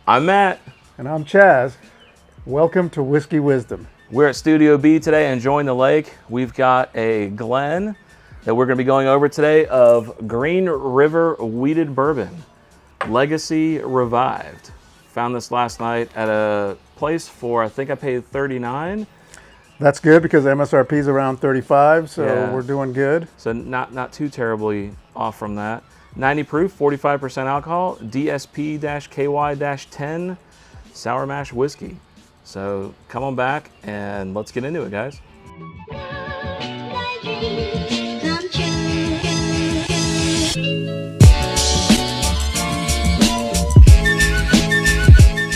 I'm Matt. And I'm Chaz. Welcome to Whiskey Wisdom. We're at Studio B today enjoying the lake. We've got a Glen that we're going to be going over today of Green River Wheated Bourbon, Legacy Revived. Found this last night at a place for, I think I paid $39. That's good because MSRP is around $35, so Yeah. we're doing good. So not too terribly off from that. 90 proof, 45% alcohol, DSP-KY-10 sour mash whiskey. So come on back and let's get into it, guys.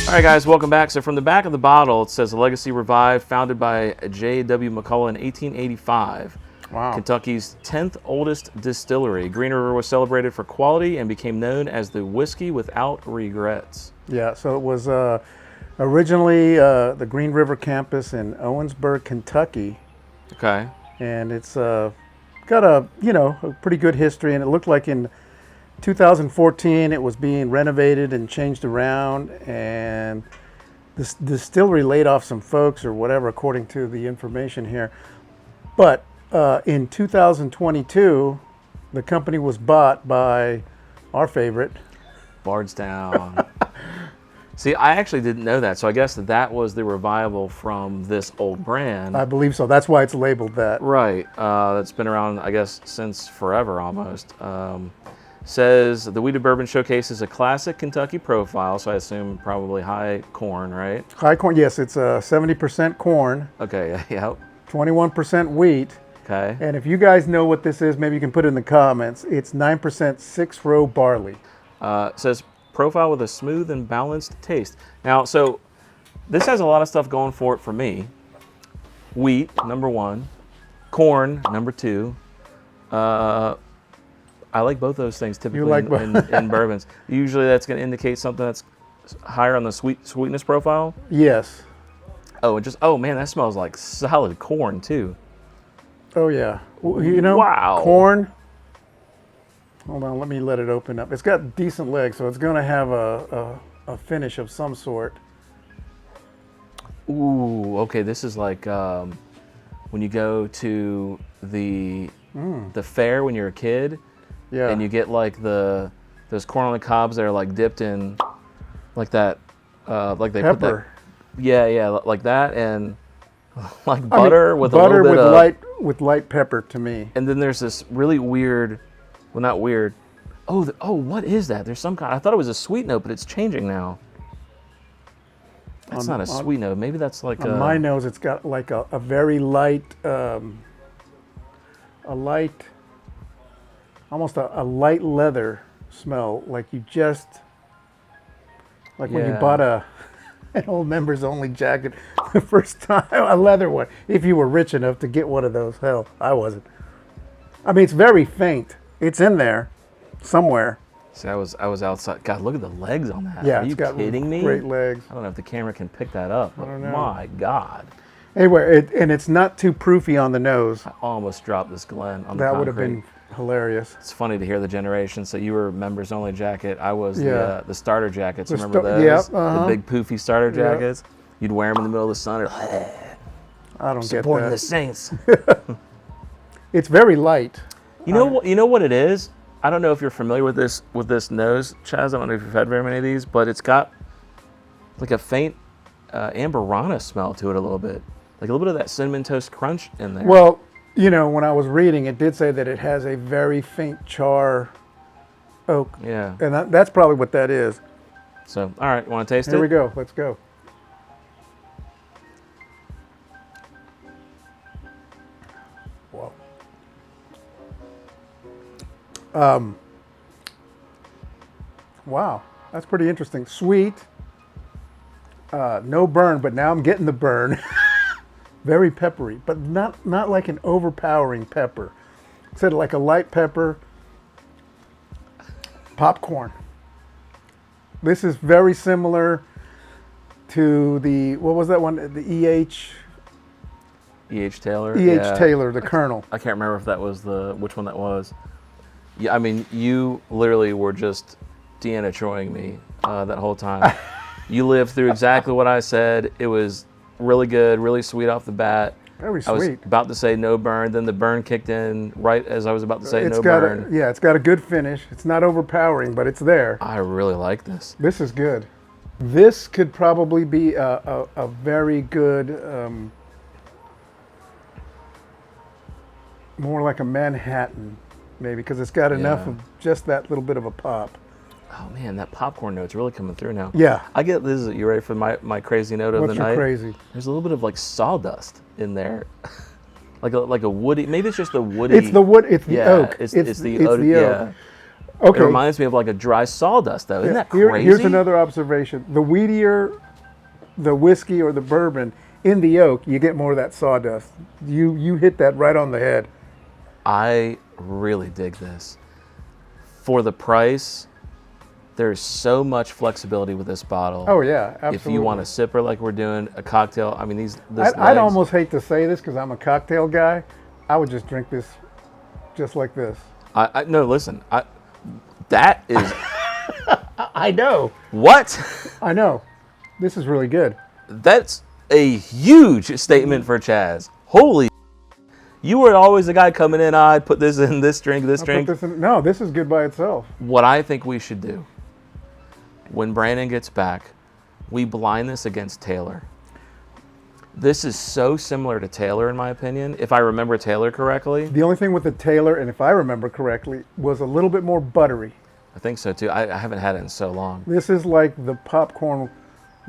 All right, guys, welcome back. So from the back of the bottle, it says Legacy Revived, founded by J.W. McCullough in 1885. Wow. Kentucky's 10th oldest distillery. Green River was celebrated for quality and became known as the whiskey without regrets. Yeah, so it was originally the Green River campus in Owensburg, Kentucky. Okay. And it's got a pretty good history, and it looked like in 2014 it was being renovated and changed around, and the distillery laid off some folks or whatever, according to the information here. But in 2022, the company was bought by our favorite, Bardstown. See, I actually didn't know that, so I guess that was the revival from this old brand. I believe so. That's why it's labeled that. Right. That's been around, I guess, since forever almost. Says the wheated bourbon showcases a classic Kentucky profile, so I assume probably high corn, right? High corn, yes, it's 70% corn, Okay, yep. 21% wheat. Okay. And if you guys know what this is, maybe you can put it in the comments. It's 9% 6-row barley. It says profile with a smooth and balanced taste. Now, so this has a lot of stuff going for it for me. Wheat, number one. Corn, number two. I like both those things typically in bourbons. Usually that's going to indicate something that's higher on the sweetness profile. Yes. Oh man, that smells like solid corn too. Oh yeah. You know, wow. Corn. Hold on, let me let it open up. It's got decent legs, so it's going to have a finish of some sort. Ooh, okay. This is like when you go to the fair when you're a kid. Yeah. And you get like those corn on the cobs that are like dipped in like that, like they pepper. put that. Yeah, like that, and like butter with butter a little bit with light pepper to me. And then there's this really weird, well not weird. Oh, what is that? There's some kind. I thought it was a sweet note, but it's changing now. That's not a sweet note. Maybe that's like on my nose. It's got like a very light, almost a light leather smell, like you just, like when you bought an old members only jacket the first time, a leather one, if you were rich enough to get one of those. Hell, I wasn't. I mean, it's very faint. It's in there somewhere. See, I was outside. God, look at the legs on that. Yeah, Are you kidding me? Great legs. I don't know if the camera can pick that up. But I don't know. My God. Anyway, and it's not too proofy on the nose. I almost dropped this Glen on the That concrete. would have been hilarious. It's funny to hear the generation. So you were members only jacket. I was the starter jackets. Remember those? Yeah, The big poofy starter jackets. You'd wear them in the middle of the sun. I don't get Supporting that. the Saints. It's very light. You know what it is? I don't know if you're familiar with this nose, Chaz. I don't know if you've had very many of these, but it's got like a faint amberana smell to it a little bit. Like a little bit of that cinnamon toast crunch in there. Well, you know, when I was reading, it did say that it has a very faint char oak. Yeah. And that's probably what that is. So, all right, want to taste it? Here we go. Let's go. Whoa. Wow, that's pretty interesting. Sweet. No burn, but now I'm getting the burn. Very peppery, but not like an overpowering pepper. Instead of like a light pepper, popcorn. This is very similar to the, what was that one? The E.H. Taylor? E.H. Taylor, the Colonel. I can't remember if that was which one that was. Yeah, I mean, you literally were just Deanna Troying me that whole time. You lived through exactly what I said. It was really good, really sweet off the bat. Very I was sweet. about to say no burn, then the burn kicked in right as I was about to say It's no got burn. it's got a good finish. It's not overpowering, but it's there. I really like this. This is good. This could probably be a very good, more like a Manhattan, maybe, because it's got enough Yeah. of just that little bit of a pop. Oh man, that popcorn note's really coming through now. Yeah. I get this. You ready for my crazy note of What's the your night? crazy? There's a little bit of like sawdust in there, like a woody. Maybe it's just the woody. It's the wood. It's the yeah, oak. It's the oak. oak. Yeah. Okay. It reminds me of like a dry sawdust, though. Isn't that Here- crazy? Here's another observation. The wheatier the whiskey or the bourbon in the oak, you get more of that sawdust. You hit that right on the head. I really dig this. For the price, there's so much flexibility with this bottle. Oh yeah, absolutely. If you want a sipper like we're doing, a cocktail, I mean this I'd legs- almost hate to say this because I'm a cocktail guy. I would just drink this just like this. No, listen. That is I know. what? I know. This is really good. That's a huge statement for Chaz. Holy! You were always the guy coming in. I'd put this in this drink, this I'll drink. put this in, no, this is good by itself. What I think we should do when Brandon gets back, we blind this against Taylor. This is so similar to Taylor, in my opinion, if I remember Taylor correctly. The only thing with the Taylor, and if I remember correctly, was a little bit more buttery. I think so too. I haven't had it in so long. This is like the popcorn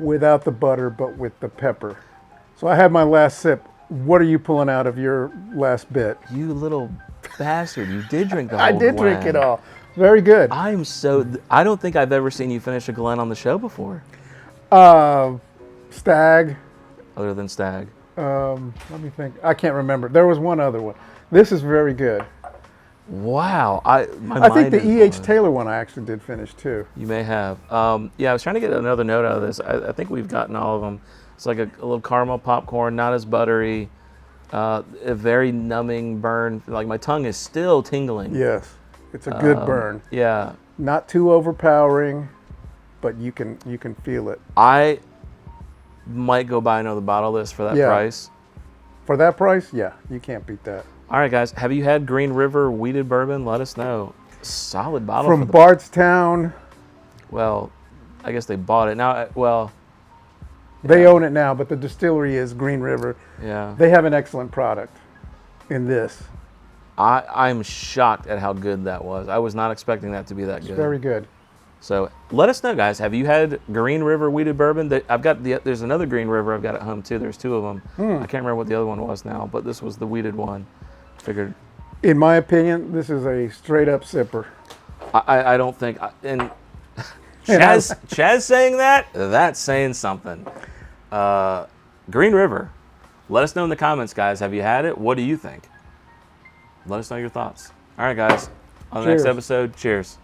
without the butter, but with the pepper. So I had my last sip. What are you pulling out of your last bit? You little bastard! You did drink the whole I did drink Glen. it all. Very good. I don't think I've ever seen you finish a Glen on the show before, Stag. other than Stag. Let me think. I can't remember. There was one other one. This is very good. Wow, my I think mind the is E.H. blown. Taylor one I actually did finish too. You may have. Yeah, I was trying to get another note out of this. I think we've gotten all of them. It's like a little caramel popcorn, not as buttery, a very numbing burn. Like my tongue is still tingling. Yes, it's a good burn. Yeah, Not too overpowering, but you can feel it. I might go buy another bottle of this for that Yeah. price. For that price, yeah, you can't beat that. All right, guys, have you had Green River Wheated Bourbon? Let us know. Solid bottle. From for the, Bardstown, well, I guess they bought it now. Well, they own it now, but the distillery is Green River. yeah. They have an excellent product in this. I'm shocked at how good that was. I was not expecting that to be that It's good. very good. So let us know, guys. Have you had Green River Wheated Bourbon? There's another Green River I've got at home too. There's two of them. I can't remember what the other one was now, but this was the wheated one. Figured. In my opinion, this is a straight up sipper. I don't think. And Chaz saying that, that's saying something. Green River. Let us know in the comments, guys. Have you had it? What do you think? Let us know your thoughts. All right, guys. On the next Cheers. episode, cheers.